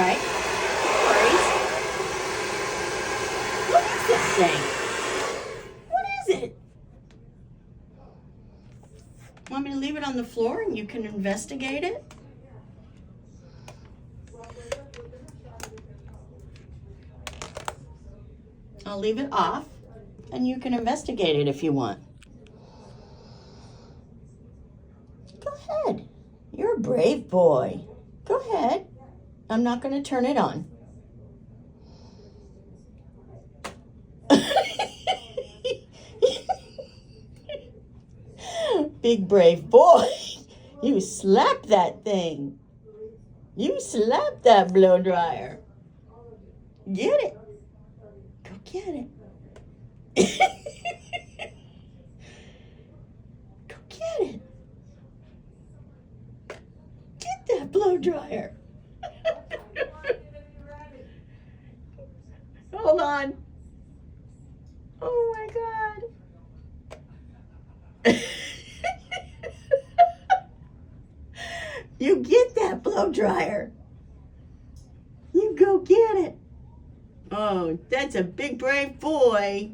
right. No worries. What is this thing? What is it? Want me to leave it on the floor and you can investigate it? I'll leave it off and you can investigate it if you want. Go ahead. You're a brave boy. Go ahead. I'm not going to turn it on. Big brave boy. You slapped that thing. You slapped that blow dryer. Get it. Go get it. Go get it. Get that blow dryer. Hold on. Oh my God. You get that blow dryer. You go get it. Oh, that's a big brave boy.